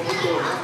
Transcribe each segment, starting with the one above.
Gracias.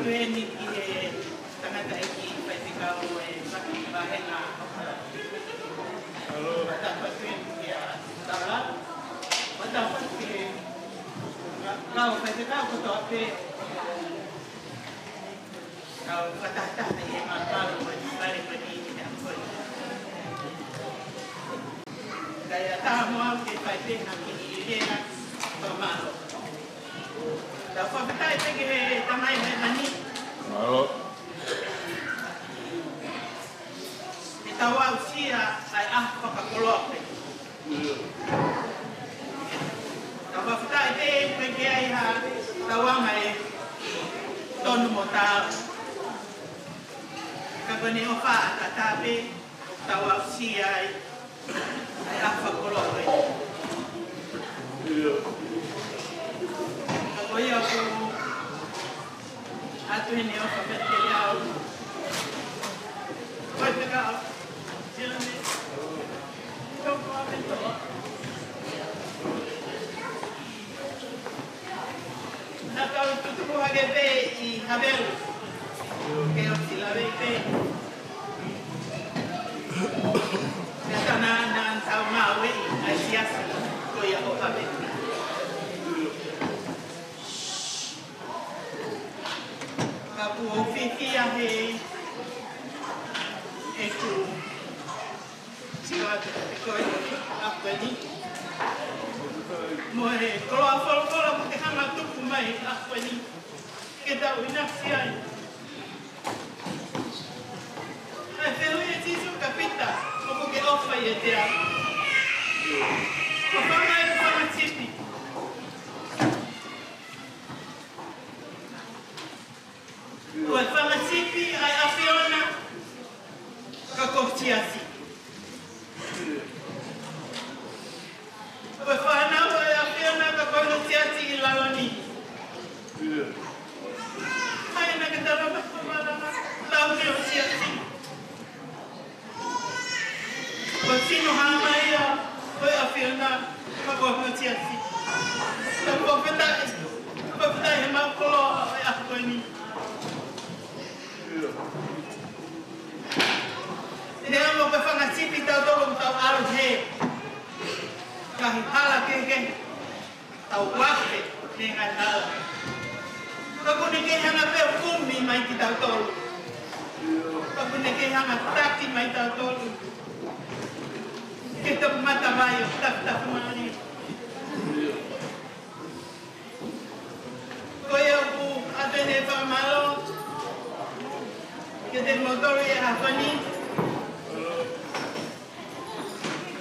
ni ki tangata iki pai te kau bahenga. Halo, dapat ya salah. Dapat ke kau pai te kau to ape. Kau kata ni malu balik pergi tidak boleh. Gaya tamu ke pai te nak ini nak pemalu. Dapat kita pergi tamai mani. Halo. Kita usia saya pakai kolok. Dapat kita pergi ayah tawang ayah ton motor. Kalau ni ofa tetapi tawa usia ayah pakai kolok. Kalau ya aku atu ini ofa betul ya. Kau pegang jalan ni. Kau apa itu? Nak kau tutup lagi pe i habel. Kau sila pe. Kata nan tahu mawe asias kau ya ofa betul. Kapu fifi ahe itu siapa kau apa ni? Mohe kalau kalau kita hanya tu kumai apa ni? Kita uinak siapa? Pero ya sih kapita, kau ke ofa ya dia. Kau pakai apa cipi? Kau pakai cipi ay apiona kau ciasi. Kau pakai ay apiona kau ciasi ilaloni. Ay nak kita dapat pemahaman tahu dia ciasi. Kau sino hamai ya kau apiona kau ciasi. Kau petai hemau kalau ay aku ini. Dia mau ke fanga cipi tau tolong tau arus he. Kahit hala keke tau wafe dengan hal. Kau ni ke hanga pe kumi mai kita tolong. Kau ni ke hanga taki mai tau tolong. Kita mata bayo tak mari. Kau yang bu ada ni pamalo. Kita motor ya apa ni?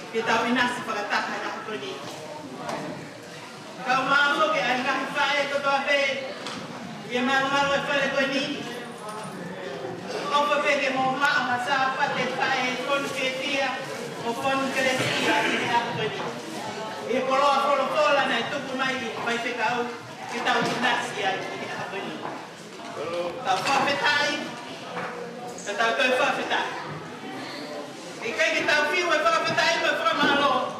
Kita winasi pagkatap na ako ni. Kau mahu ke angkat file ko to ape? Yang malu file ko ni. Kau pergi mau masa apa file phone ke dia, phone ke dia ni ako ni. Ia kalau na itu kumai baik kau kita winasi ya ini ako ni. Kau apa petai? Kau apa petai? Ikai kita feel apa petai apa malo.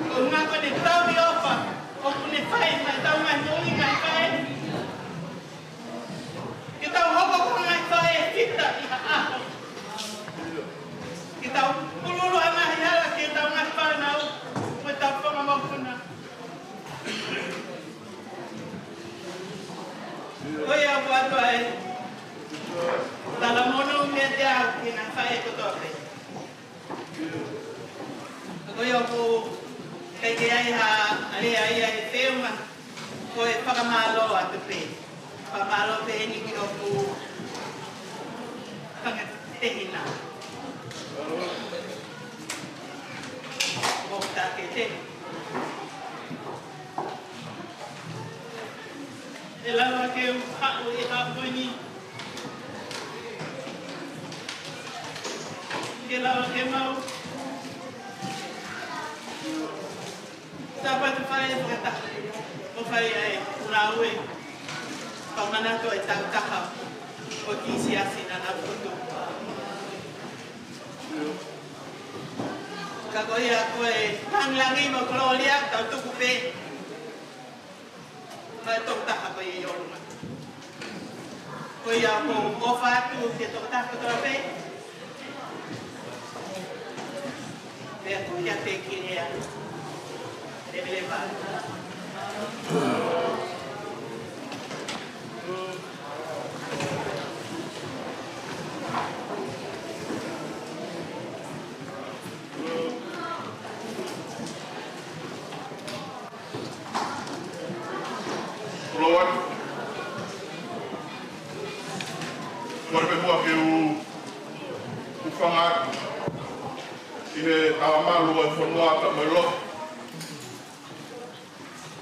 Kau ngaku ni tahu dia apa? Kau ni fine, tahu ngai ngai fine. Kita hobok ngai fine kita ah. Kita puluh anak hiala kita ngai fine nau. Kita apa mau puna. Oh ya buat baik. Dalam mono media kita fine itu tu. Kau yang aku kaya ayah film kau pakamalo atau pe pakamalo pe ni kau aku kangen tehina. Kau tak kete. Elawa kau hak apa ni? Elawa kau mau dapat file kata o file ai urawe pamana to eta taha o kisi asina na foto kagoya ko hang langi mo klolia ta tu kupe ma to taha ko yoruma Foi o fato que tocar fotografia. Vergonha tem que deve levar. Lord, morbe que o fangar e a malu e fonua ka melo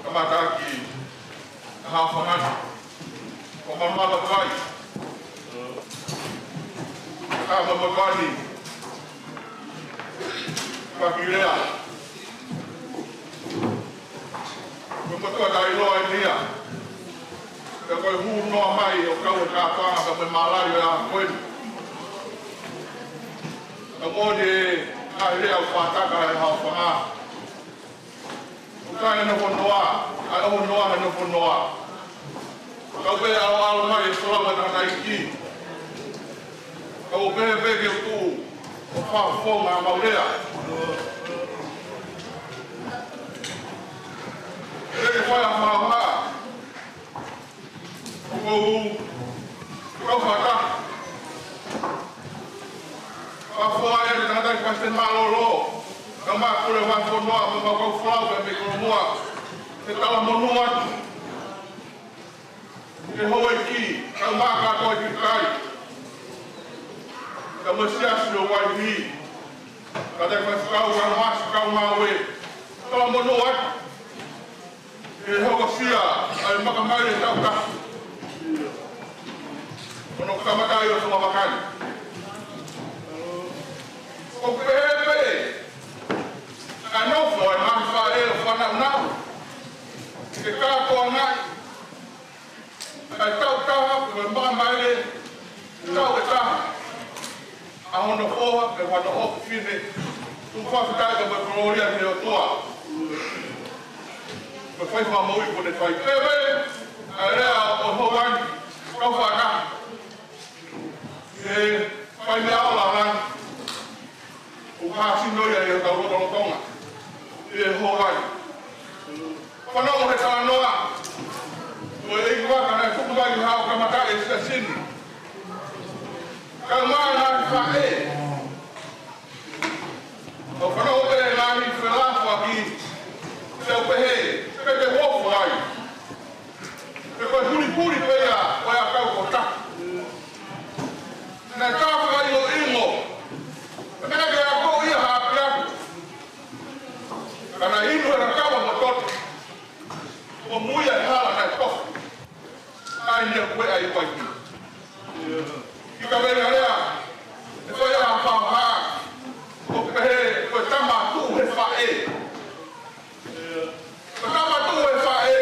kamata ki ha fangar ko mama ka vai ka mama kani ka kilea ko ko dai lo idea ka ko hu no mai o ka o ka fa ka me malari a ko ka mo de a rea o fa ka ha fa o ka no noa a o noa no noa ka be a mai so la ka na ki ka o be ke tu o fa fo ma maulea e foi a mama o fata a fora ele não está fazendo malolo não vai por levar por nós não vai com flauta me com moa você tá lá monua e hoe aqui não vai cá com aqui cai não se acha o vai vir cada vez que o mais cá o maue tá lá monua e hogosia ai makamai e tauta ono kamata yo sama makan o pepe ano foi mais fael fana não que cá com nai ai tauta ko mai tauta aonde for que quando o fine tu faz casa para glória de tua foi uma muito bonita foi pepe era o Hawaii kau fana e fai me aula lá o casino ia eu tava no tonga e Hawaii quando o resta noa o ele vai na fundo vai o hau kamata esse assim calma fae o quando o ele lá me fala aqui seu pehe que vou vai depois puri peia vai a cau cortar na casa vai o imo na que a ia rapia kana ino na cava motor o muia hala na tof ai ne foi aí vai que cabelo olha foi a papa o pehe foi tama tu refae tama tu refae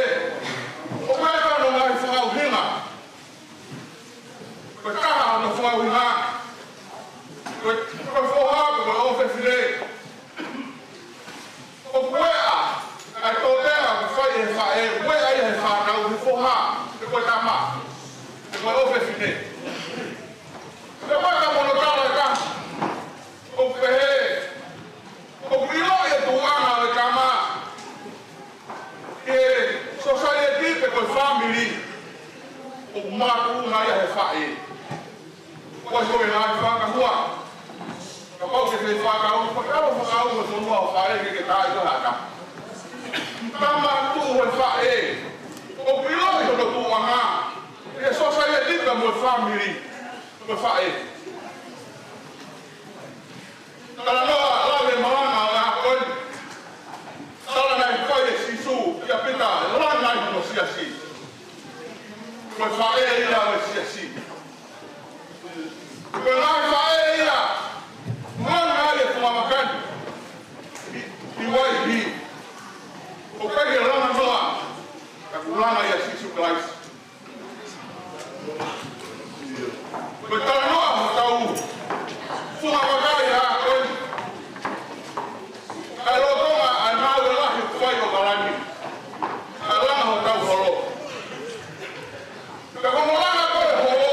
o pehe não vai falar o rima o carro não foi o rima o forrado o oferecer o poeira a toda foi refae o poeira refae o forrado depois tama depois oferecer depois da monotona cá o pehe o brilho é do ano cama e society com family o mato na ia refae o foi lá faca rua capaz que ele faca o no no fae que tá aí lá cama tu refae o brilho é do ano e society com family fae kalau lo le mana la kon sala na foi sisu ya pita lo na no si asi ko fae ya si asi ko na fae ya mana le tuma makan i wai bi o ka ke lo na noa ka kulana ya sisu klais ko tala noa tau fuma makai ya kon kalau toma anau lah foi o galani ala ho tau holo ka ko mola ko ho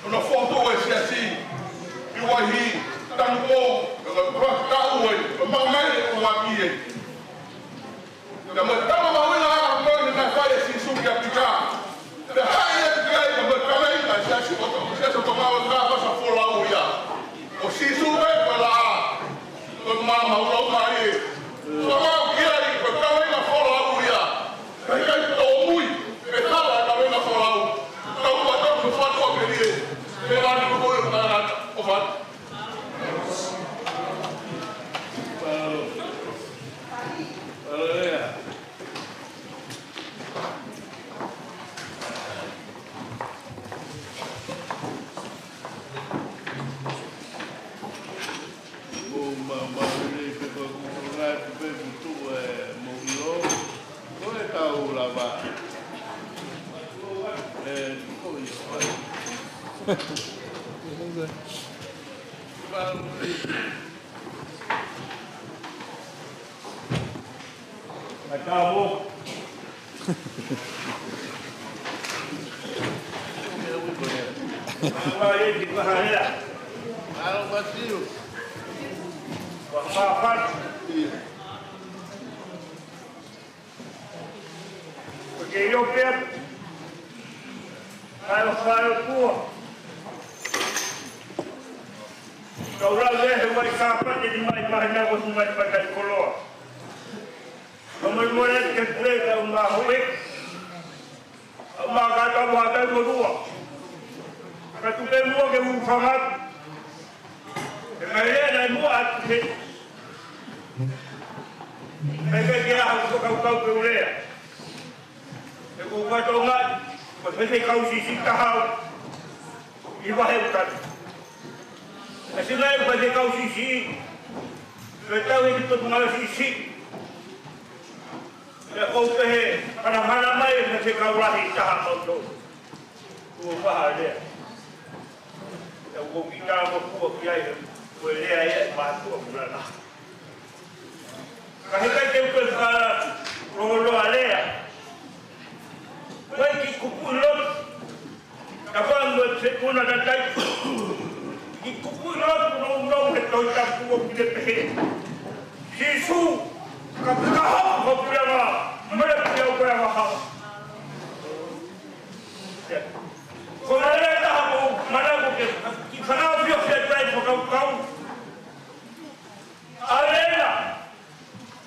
Ona foto e si asi. I wahi tango ka ka oi. Ma mai o aki e. Na ma tama ma wina mo na fai si su ki apika. Na hai e kai ma ka mai na si o to ma o ka pa sa fola o ya. O si su e pala. O mama o lo mai. So ma ki ai ka mai na fola o ya. Kai kai to mui. E tala ka mai na fola o. Ka o ta ko fa ko ke ni. E la ni ko o na o fa. Acabou. Agora ele de carreira. Ah, um vazio. Porque eu pego. Saio tua. Kau rasa buat sahabat jadi mai-mai aku semua pakai kolor. Kemudian kita umah huik, umah kata buatan berdua. Kata semua ke mufahat, kemudian ada buat sih. Mereka kira aku kau boleh. Aku kata orang, mesti kau sisi tahu, ibaratkan. Kasi ngayon pwede ikaw sisi. Kaya hindi ito mga sisi. Kaya kung kahe, panamalamay na si ikaw rahi sa hamaw doon. Kumahal niya. Kaya kung kita mo po, kaya pwede ay mato ang lala. Kahit kayo ka rolo alea. Kaya kikupulot. Kapag kuna na tayo. Ikupulot unong ito tapos pinipihit. Sisu, kapitahap ko pala nga, malapyaw ko yung mahal. Kung nalala ako, malabog yun, ipanapyo siya tayo sa kaw-kaw. Alena,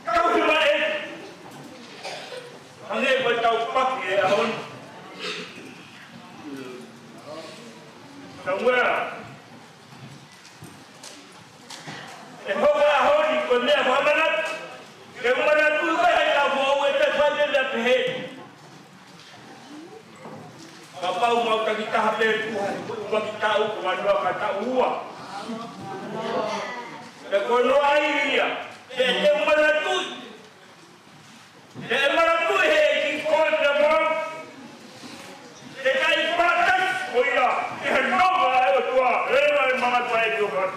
kaw himain. Ang iba tao paki, ahon. Somewhere. Ahon, kung niya mamanat, kung manatulog ay ako, ito sa nila pihit. Kapag mau kita hape Tuhan, kung tahu kung ano ang katauwa. Kung ano ay niya, kaya manatulog. Kaya manatulog, ikon na mo. Kaya ipatas, kuya, ihanong ay tua, ay mga tuwa Tuhan.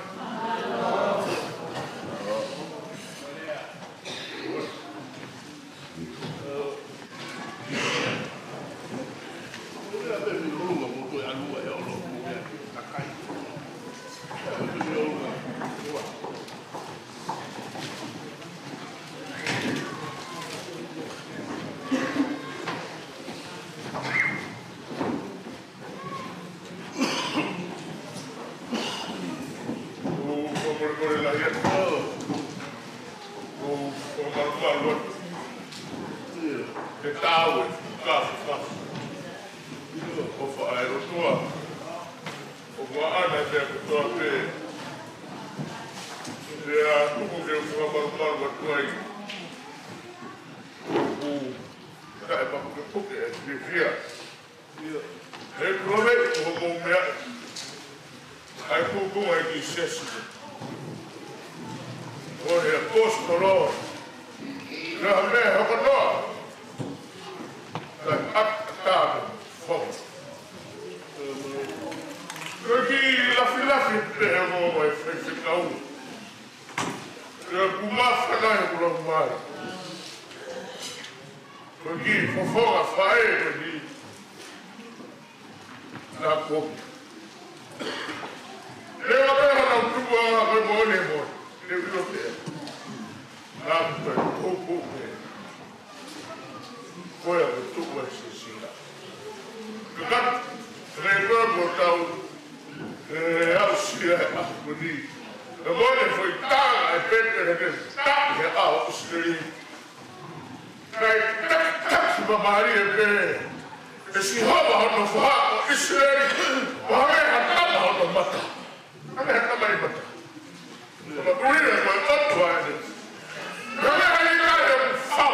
Leo pera na utuwa ko mo le mo. Le ko te. Na ko ko. Foi a utuwa sisila. Kakat rego botau ausia akuni. A mole foi tão a pente que tá a ausia. Kai tak Maria pe. Esse rouba no forro, isso é vai acabar no mata. Vai acabar no mata. Uma coisa que eu tô fazendo. Não é aí cara, fa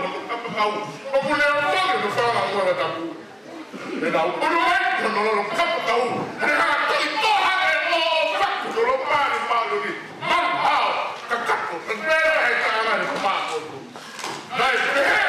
no capacau. O mulher não no fala agora tá bu. Não, o não no capacau. Era todo no fato do pai malo de. Mal, cacaco, não é cara no mato. Vai ver,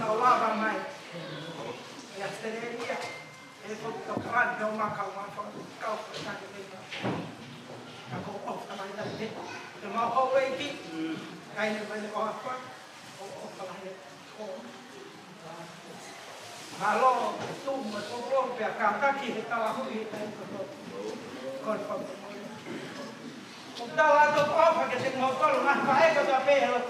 na lava mai. E a sereia, ele foi o caralho, deu uma calma, foi o carro, foi o carro, ako off naman na rin. Yung mga already, kaya naman yung offer, off naman yun. Malo, ito, matulong, kaya kakakihit na ako, confirm. Kung tawa ito offer, kasi mo ko, nakakaya ko sa pera,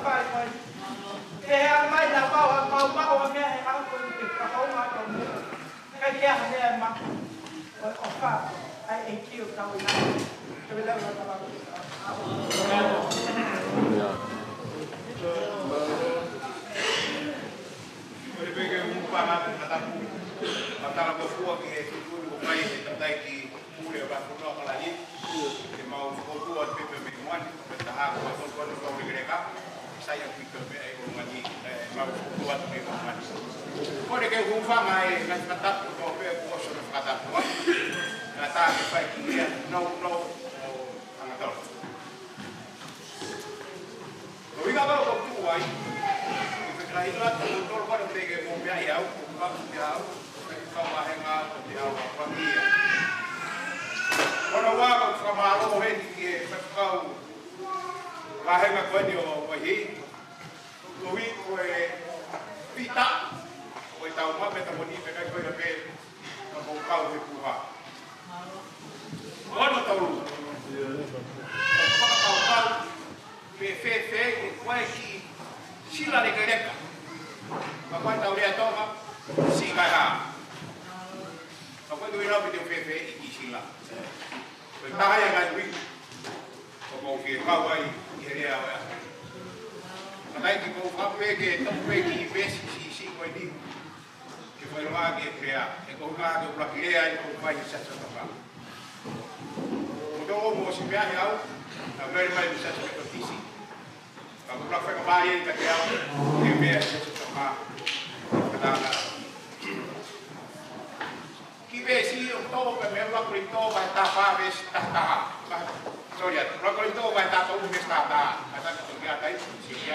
kaya may nabawa, mabawa niya, ako, ako nga ito. Kaya niya, offer, ay AQ, tawin na. Oleh bagi umpama kataku, antara berdua kita dulu bayi kita ki mulai berpulau keladi, mau berdua PP Minuan, bertahap betul-betul kau mereka, saya pikir lagi mau berdua PP Minuan. Kau dekat umpama nak kataku kau PP kau sudah kataku, kata baik dia no. Kau kalau kau tuai, kerana itulah betul kau nak pergi mobil yang kau jauh, kau mahal dia pergi. Kalau awak kau malu hendak kau mahal kau dia pergi, kau pita, kau tahu apa betul ni mereka kau nak pergi, kau berpuasa. Kau nak tahu? Kau PFF kuai ki sila de kereka. Apa tahu dia toma si kaya. Apa tu ira video PFF iki sila. Betahaya kan wi. Kau ki kawai dia ya. Kadai ki kau apa ke tempe ki besi si kuai di. Ki foi lagi krea. Kau lagi pula krea kau pai sasa apa. Kau mau si biar ya. Very much bisa seperti ini. Kalau berapa kembali ke dia, dia sama kadang. Kita sih untuk memang kita baca habis tahta. Sorry, kalau kita baca tahu habis tahta, ada kegiatan itu sih.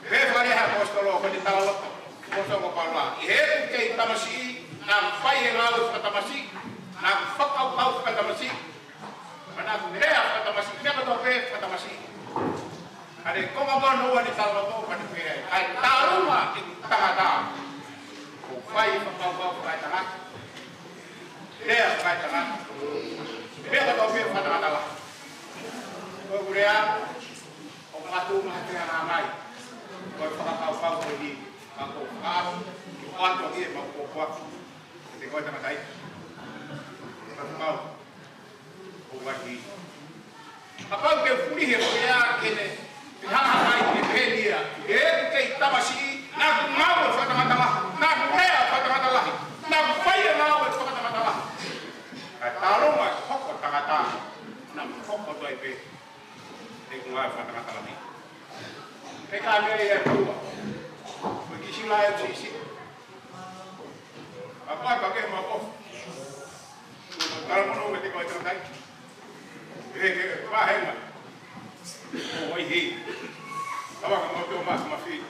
Referee apostolo kalau kita lalu apostolo kepala. Ini kita masih nampak yang lalu kata masih, nampak kau kata masih. Mana dia kata masih, dia kata masih. Ada kau apa nuan di dalam tu pada dia. Ada tahu mah kita ada. Upaya kau tengah. Dia tengah. Dia kata dia pada lah. Kemudian kau ngatu mati ramai. Kau pergi. Kau kau dia mau buat. Jadi kau tengah baik. Kau lagi. Apa yang pulih ya kene. Hal-hal ini dia. Kita masih nak ngawal fatah-fatah, nak rea fatah-fatah, nak fire ngawal fatah-fatah. Taruh mas hok kata-kata, nak hok tu ipe. Ngawal fatah-fatah ni. Kita ambil yang dua. Bagi sila yang sisi. Apa pakai maaf? Kalau mau kita kau terang. Faham? Oh ini, awak motor mas masih,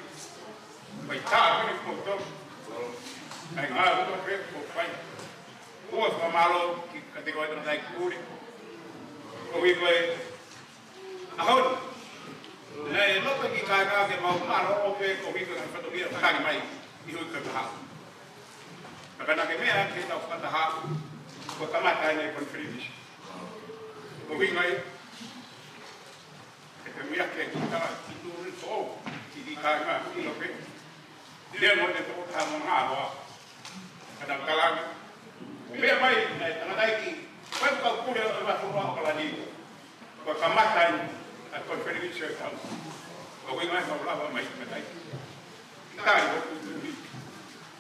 baiklah ini motor, enggak motor kereta baik, bos malu ketika itu naik kuri, kuri ahon, lo pergi kerana ke mau malu oke kuri ke tempat dia kaki mai, itu kerja, kerana kemana kita usah tahap, pertama kali konferensi, kuri mai. Mira que kita itu so jadi karena ini loh dia mau itu kamu ngapa kadang-kadang biar baik tengah lagi kau kuda lepas rumah kalau di perkamatan konferensi kamu kau ingat kau lama mai kita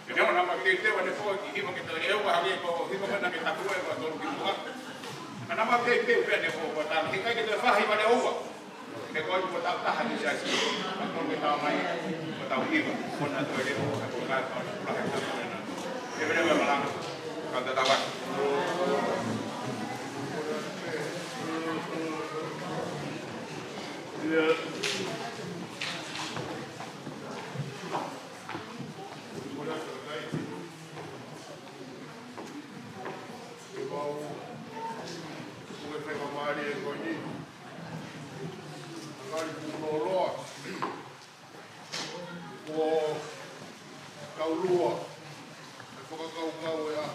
jadi orang nama kita ada kau ini mau kita lihat hari kau ini mau kita tahu kau tahu kita kenapa kita ada kau buatan kita faham ada uang. Kalau kita tak tahan di sini, kalau kita main, kita tahu ini, pun ada dia, aku kan kalau pulang kita mana, dia benar malam, kalau tak tahu. lua. E whakakau e a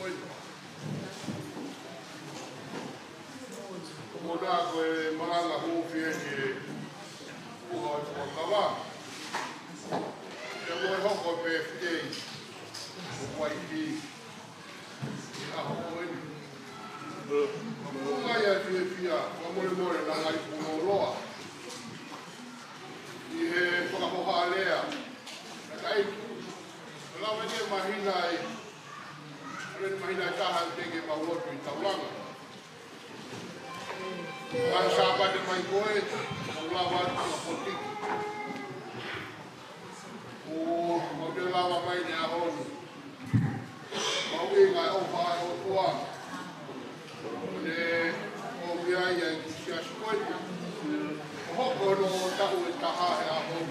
koi. Mona koe maranga huwhi e ke uha e whakawa. Ia moe hoko pe whitei. Wai ki. Ia hoko e. Ngai a tue pia. Wamore more na ngai puno loa. I he whakahoha alea. Kai. Lawa ne mahina e. Rene mahina e taha tege maulotu i taulanga. Ang sabat de mai koe, ang lawan ang politik. Mau dia lawan mai ni ahon. Mau ingai opa o tua. Ne o biaya yang sia skoit. Hoko no tahu taha e ahon.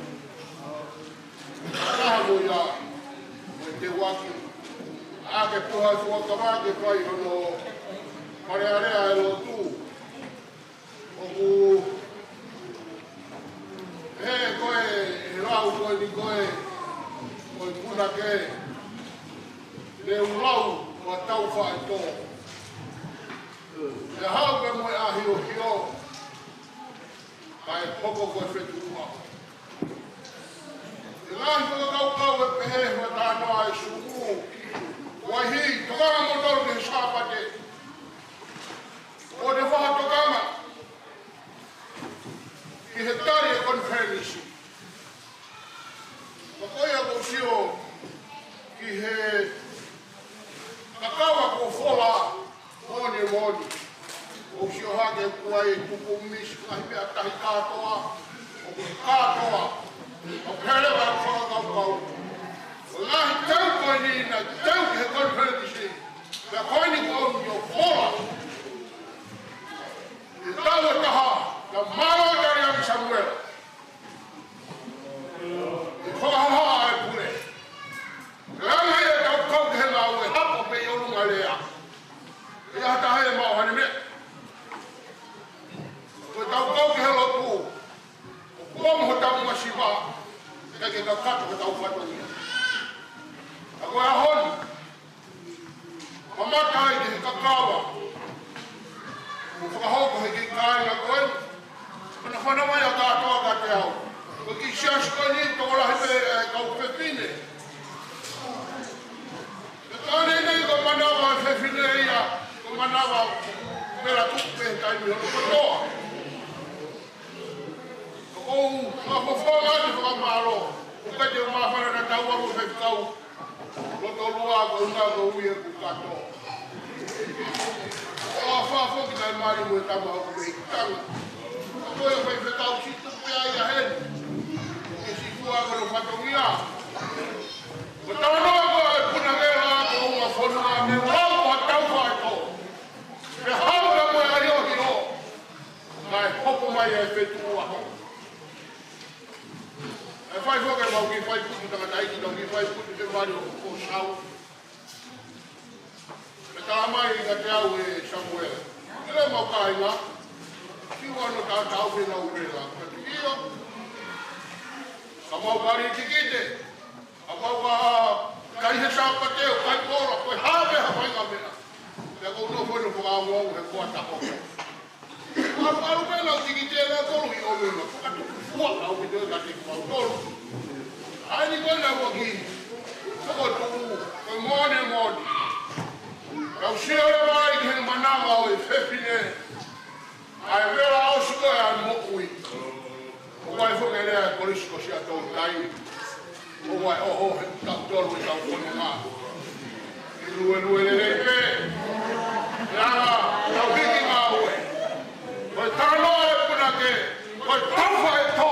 Taha mo ya. Mo te waki. Ake puha tua kamake pai no. Marearea e lo tu. Oku koe rau koe ni koe puna ke le urau o tau whae tō. E hau ke moe a hio hio kai hoko koe whetu ua. E lahi whakakau kau e pehe hua tānoa e suku. Wai hi, tokanga motoru ke sāpate. O te whaha tokanga. Ki he tari e konferenisi. Makoia ko sio ki he kakawa ko fola moni moni. O sio hake kuai tuku misi kahi mea tahi kātoa. O ki kātoa. O pere wa whakakau kau. O lahi tau koe ni na tau ki he konferenisi. Ka koe ni kau ni o fola. I tau e taha. La mano dari Abi Samuel. Whakahoha e pure. Ranga e tau kau ke he lau e hapo pe i orunga lea. E hata hae mau hane me. Koe tau kau ke he lotu. O kuamu ho tau masiwa. E ke tau kato ke tau whatongia. A koe ahoni. Mamata e ke he kakawa. O whakahoko he ke kāinga koe. Pana whana mai a kātoa ka te au. Ko ki sias koe ni toko lahi pe kau whewhine. Te tāne nei ko manawa e whewhine ia. Ko manawa mera tupe he taimi hono kotoa. Ko ma whawha ati whakamaro. Ko kai te mawhana na tau amu whewhikau. Loto lua ko unga ko uie ku katoa. O a whawhoki tai maari mo e tamu hau me hikitanga. Koe whai whetau si tupe ai a hen. E si kua karo whatongia. Ko tau noa koe e puna mea ko unga whanua me rau a tau whae tō. Me hau na moe ai o hiro. Mai hopo mai e whetu aho. E whai whoke mau ki whai putu tangataiki tau ki whai putu te wari o ko sau. Me tā mai i ka te au e Samuel. Kile mau kāinga. Kiwa no tā tau whina urela. Ka te io. Ka mau kari tikite. Ka mau ka ihe sāpa teo, kai kora, koe hawe hawhainga mena. Pea kou no whenu whakāwau he kua tako. Aru pena o tikite e ngā tolu i omuna. Kukatu fuaka au ki te ka te kua tolu. Ai ni koe na waki. Toko tuku, koe mone mone. Kau siore mai ki henu manama o e whewhine. Ai vera au suko e an mokui. O wai whuke rea e polisko si a tau tai. O wai oho he tau tolu i tau whanu ngā. I lue le rei pe. Ranga, tau hiki ngā ue. Koe tānoa e puna ke. Koe tauwha e tō.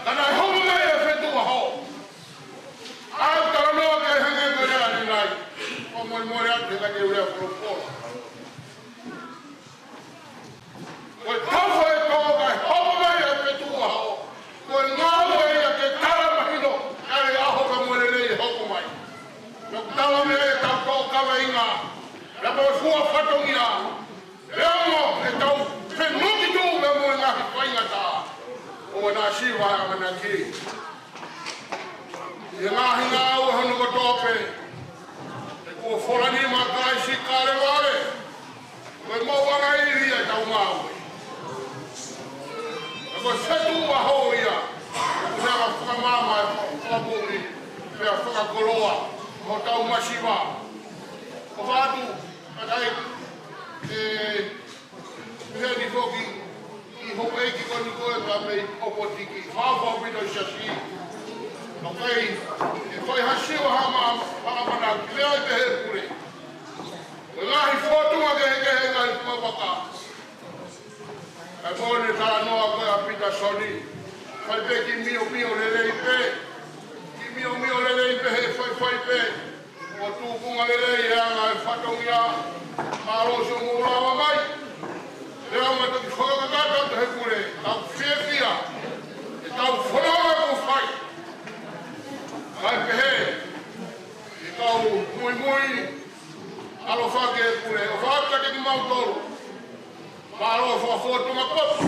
Tana e homo mei e whetu aho. Ai tānoa ke henge koe rea ni nai. O moi moi ate ka te urea whanopola. Koe tauwha e tō kai homo mei e whetu aho. Koe ngāo e ia ke tara mahino. Kare aho ka moere nei hoko mai. Nok tawa me e tau tō kawe inga. Rapa e fua whatongia. Reamo e tau whenuki tō me moe ngahi whainga tā. O nā siwa a mana ki. Ia ngahi ngā ua hanu katope. E kua wholani makai si kare wale. Koe mau anga iri ai tau ngā ue. E koe setu wa ho ia. E kua nga whakamama e whakapuri. Pea whakakoloa. Ho tau masiwa. O wātu. Atai. Heni foki. I ho eiki koni koe ka mei opotiki. Whawha pito siasi. Okay, foi hasiwa hama mana leo te he pure. Ngahi foto ma ke ngai mabaka. Ai bone kala no ko apita soni. Fai pe ki mio le pe. Ki mio le pe he fai pe. O tu kunga le ya ngai fato ya. Maro so mura mai. Leo ma te khoga ka te he pure. Au fefia. E tau fora ko fai. Ai pehe, I kau mui, alo whake e kure, o whakake ki mautoro. Ma alo whafotunga kopu.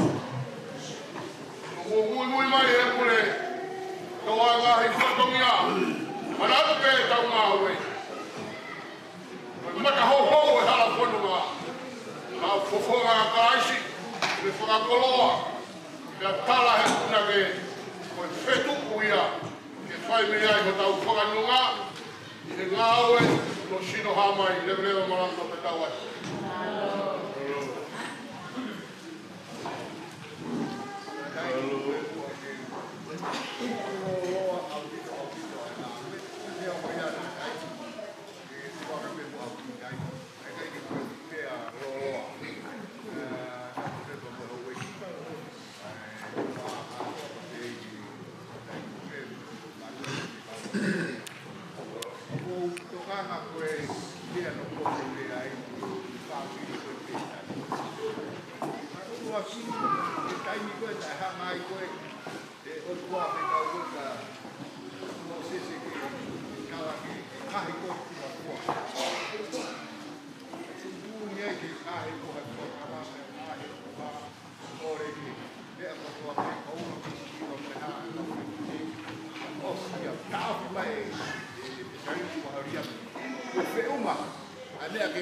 O mui mai e kure, tau a ngahi whatongia. Manatu pe tau ngā ue. Mata ho e hala whanunga. Ma whafonga ka aisi, me whakakoloa. Pea tala he kunake, koe whetuku ia. Fai me ai ho tau whakanunga, I te ngā ue, no sino hamai, lewe maranga pe tau ai.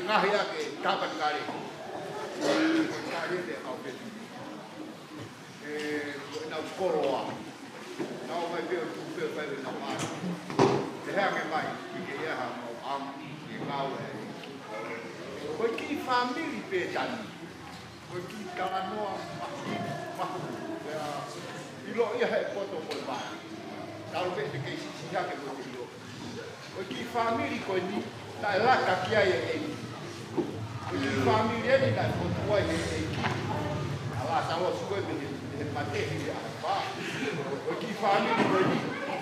Ngahi ake tapan kare. Kare de au pe. Na koroa. Na mai pe pe na mai. Te hanga mai ki ia ha mo am ki ngau e. Ko ki family pe tani. Ko ki kala noa ma. Ilo ia he poto ko ba. Talo pe ke si ya ke ko ilo. Ko ki family ko ni ta la ka ki ai e. Ki familia ni na kontua ye ki ala sawo suwe me mate ni apa o ki familia ko ni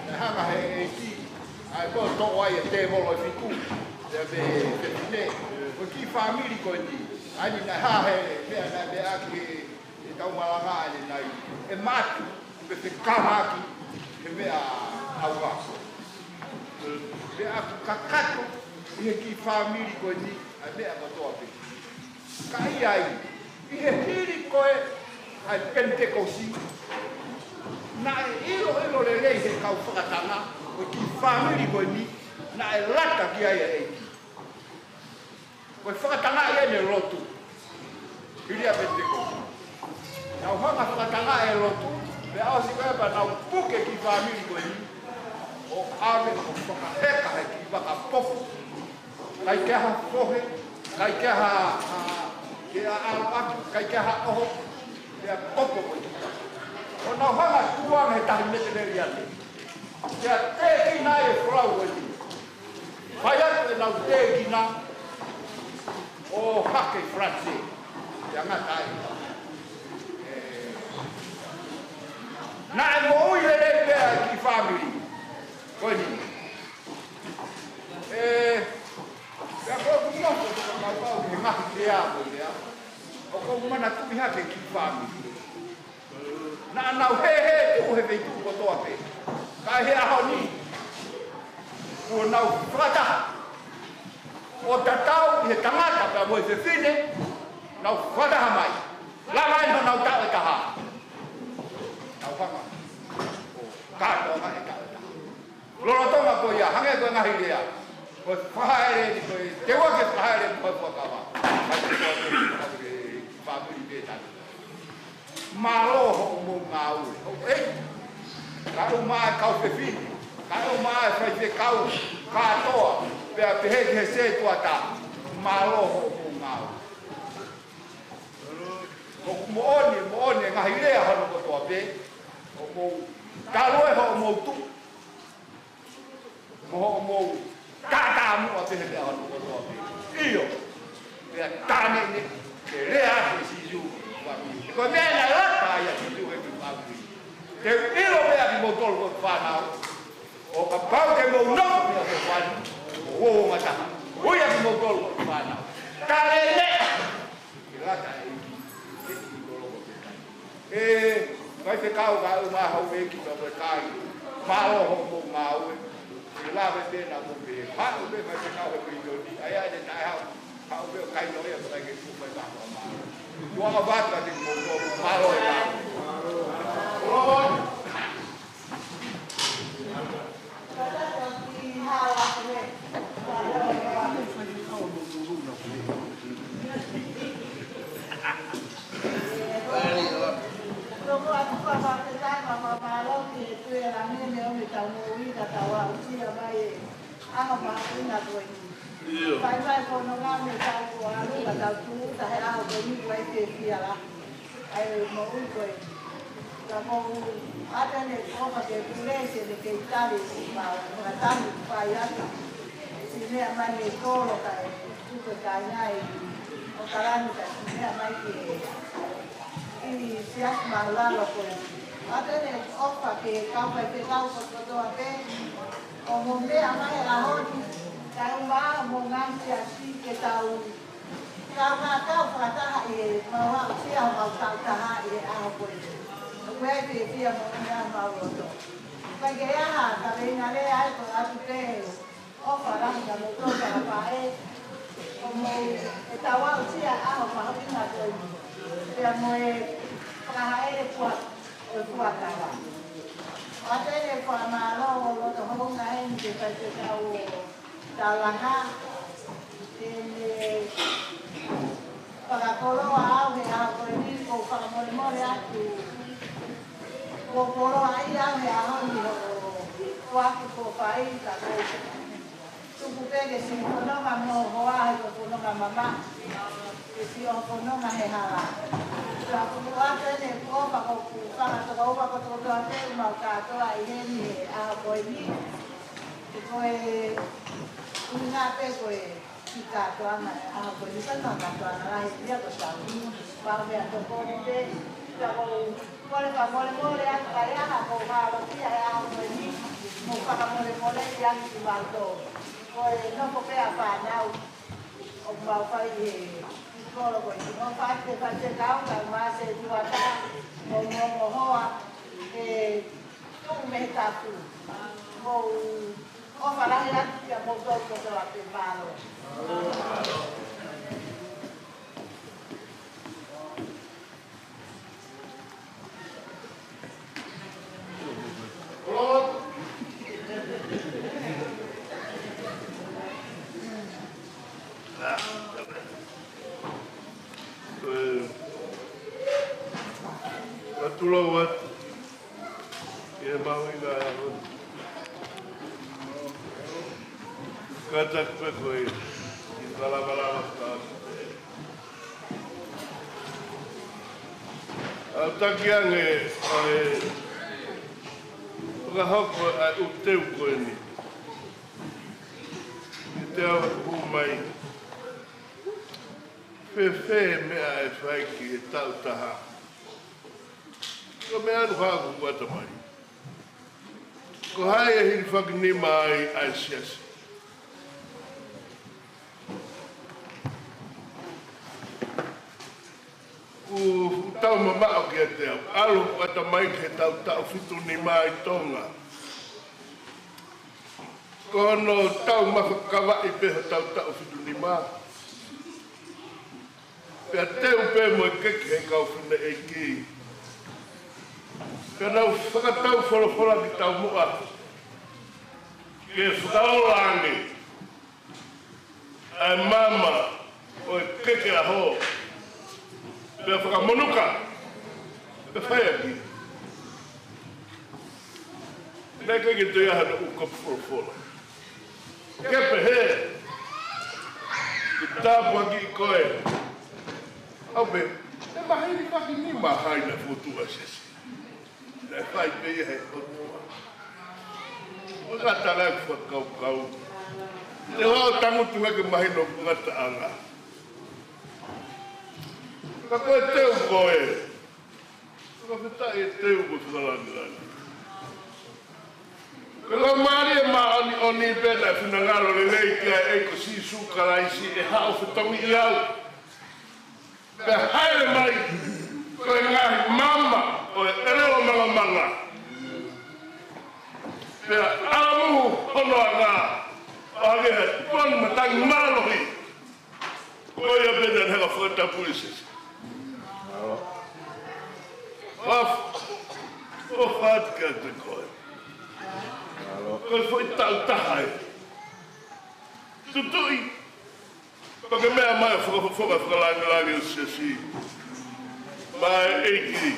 na ha he ki ai bo to wa ye te bo lo fiku de be o ki familia ko ni ani na ha he na be aki e tau malanga ani nai e matu be te kamaki e be a awa be a kakato ye ki familia ko ni a be a to ape kai ai I he hiri koe ai Pentecosi na ilo le lei he kau whakatanga o ki whamiri koe ni na e lata ki ai e koe whakatanga i ene rotu hiri a Pentecosi nau hanga whakatanga e rotu me ao si koe pa nau puke ki whamiri koe ni o ave o whakaheka he ki waka pofu kai ke ha pohe kai ke ha ke a kai ke ha oho ke a popo koe o nau hanga tuanga he tahi meteneri ane ke a te kina e frau e ni whai atu e nau te kina o hake franse ke angata ai na e mo ui le pea ki family koe ni Pea koe kumoto tuka maupau he mahi te amo lea. O kou mana tui hake ki family. Na anau he tuku he veitu kotoa pe. Ka he aho ni. Kua nau whakataha. O tatau i he tangata pea moe whewhine. Nau whakataha mai. Lama ino nau tau e taha. Nau whaka. O kātoa mai e tau e taha. Loro tonga ko ia hange ko ngahi dia. Ko whaere ni ko te wa ke whaere ko ko ka wa. Ka te ko ke family be ta. Malo ho mo ngau. E. Ka o mai ka o fi. Ka o mai fa te kau. Ka toa. Pe a pe he se to ata. Malo ho mo ngau. Ko mo oni ngahi lea hano ko to pe. Mo taloe ho mo tu mo tata mo ape he ho ko to io ya tane ni ke rea si ju wa ko me na la ta ya si ju e pa mi te io me a mo tol ko fa na o ka pa ke mo no me ko fa o mata o ya mo tol ko fa na ta le la ta vai ficar o galo mais ao meio que vai ficar fala o rombo mal e lá vai ter na bombe vai ficar o vídeo aí a gente tá o meu cai não ia para que tu vai dar uma vaca de bombo malo lá Vai con una metà la tutta e ha venuto ai via là ai molte la mo atene come che inglese che Italia si fa una tanto fai altro si ne ha mai solo che tutto cagnai o calanta si ne ha mai che si asma là lo poi atene offa che causa che causa tutto a te o non me a mai la oggi Kau mau menganti asih ke tahu, kau nak tahu kata ia mahu siapa mau tahu tahu ia apa itu. Kau dia mau mau itu. Bagi ya, kalau ingin ada aku tu, oh orang yang betul apa mau tahu siapa apa itu nak tu. Dia mau tahu buat apa. Ada yang buat malu, lo tu hong naik kita tahu. Dalangan ini para polo au he au ini ko para mole aku ko polo ai au he au ni ko aku ko pai ta ko tu pupe que si no vamos ho ai ko no mama que si o ko no ma he hala la ko ate ne ko pa ko para to ko pa ko to ate ma ka to ai ni au ko ni ko Una peso kita tu ana, aku ni kan nak tu ana lah dia tu tahu. Baru dia tu kau ni kalau boleh aku kaya aku kalau dia aku ni muka boleh yang di baldo. Kau no boleh apa now. Mau pai kalau kau ni mau pai kau kan masih dua tahun mau hoa tu metapu mau oh malah ya yang mau tahu sesuatu baru. Tulawat ya mau ina kata pekoi bala takiange rahoko uteu koini teu humai fe me ai fai ki tau taha ko me anu haku wata mai ko hai e hiri whakini mai ai siasi ku tau mamao ki a te au alo wata mai ke tau fitu ni mai tonga ko no tau mawhakawa i peho tau fitu ni mai pia teu pe mo keke he kau whina e ki pia nau whakatau wholofola ki tau mua ke whakaolangi ai mama o e keke aho pia whakamonuka pe whai aki nei keke te aha na uka porofola ke pehe ke tāpua ki i koe au pe e mahiri whaki ni mahai na whotua sesi nei whai pe i hei whotua o ngata lai whakau te hao tangutu heke mahino ngata anga ka koe teu koe ka whita e teu ko whakalangilanga ka lau maari e maa oni pēna e whinangaro le lei kia e ko sisu karaisi e hao whitongi i au pe haere mai koe ngahi mama o e ereo manga pera alamuhu hono a ngā o hake he tuanu matangi mālohi koe ia pēna e heka whakatapu i sisi o whatka te koe koe fwoi tau tahai tutui koke mea mai whakalangi o sisi mai eiki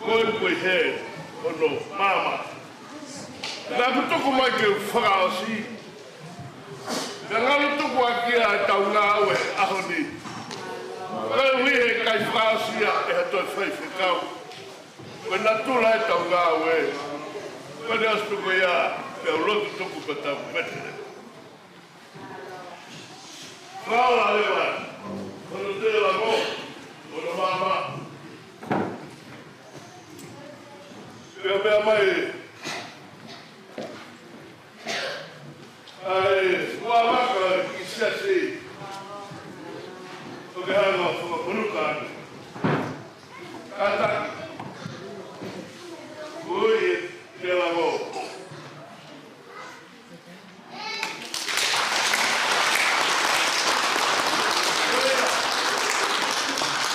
koe koe he ono mama nā putuku mai ke whakaosi ka ngalo tuku aki a tau ngā ue ahoni koe wihe kai whakaosia e hatoi whaiwhikau koe nā tula e tau ngā ue koe ne astuku ia ke au lotu tuku pa tau metere whaola lewa ono te la mo ono mama Pea mea mai ai ua maka ki siasi o ke hanga whakapunuka ane kataki ui te lango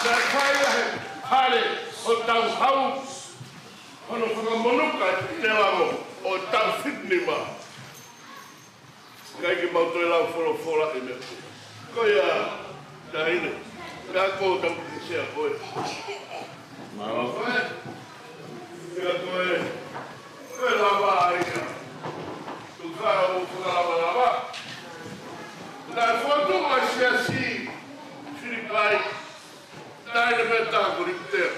nā whaiahe hare o tau hau Ono whakamonuka te lango o tau whitnima. Kai ki mauto e lau wholofola e mea. Koe a tahine. Ka kou tau ki sea koe. Mama koe. Ka koe. Koe lava aina. Tu kara o whakalava. Nā whantu mai sea si. Whiripai. Taine me tāko riktea.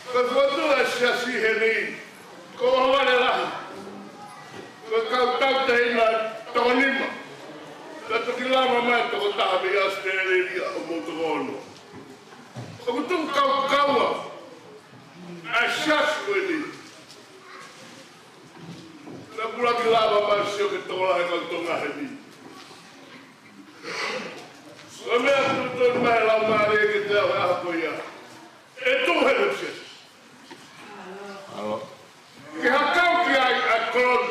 Ka whantua sia si he ni, ko hawane lahi. Ka kau tau te ina tonganima. Ka toki lama mai toko taha me aste ereria o motogono. Ka kutung kau kaua, a sias koe ni. Ka pulaki lama mai sio ke toko lahi kau tonga he ni. Ka mea tutun mai lau maare ke te au aha koe ia. E tuhe me sias. Ke hakau ki ai a kon.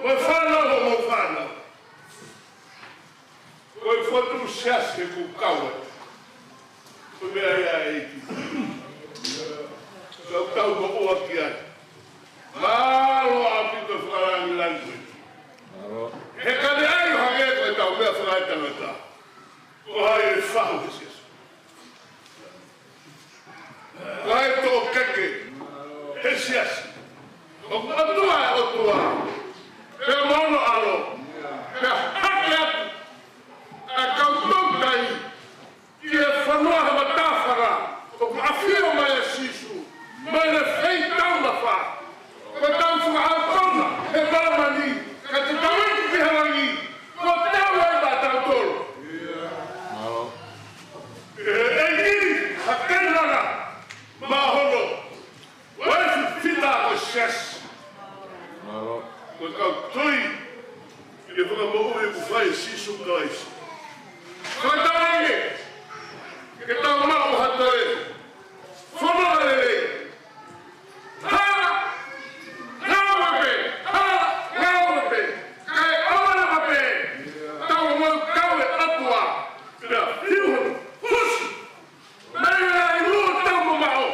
Mo whanau o mo whanau. Koe whatu sias ke ku kaua. Koe mea ia eiki. Kau tau ko ua ki ai. Malo a pito whakarangi language. He kane ai o hange koe tau mea whakaitangata. Ko hai e whahu ke sias. Ko hai tō keke. He siasi. O atua e otua. Pea mono alo. Pea hake atu. E kautou tai. Ki e whanua hawa tāwhara. O awhio mai e sisu. Mai ne whei tauna wha. Ko tau whakaatona. He maramani. Ka te tawiki ki hawangi. Ko tau e ba tau tolo. E giri. Hakenara. Mahono. Where's the fita o ses? Ko kau tui. Ke whakamohu e ku whai sisu kaisi. Ko tawange. Ke tau mau hatoe. Whanau e rei. Ha! Ngau mape! Ha! Ngau mape! Kai awana mape! Tau mau kau e atua. Pea hiuhanu. Husi! Mai rei lua tau mamao.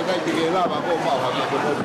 Kaikki lava koko maahan.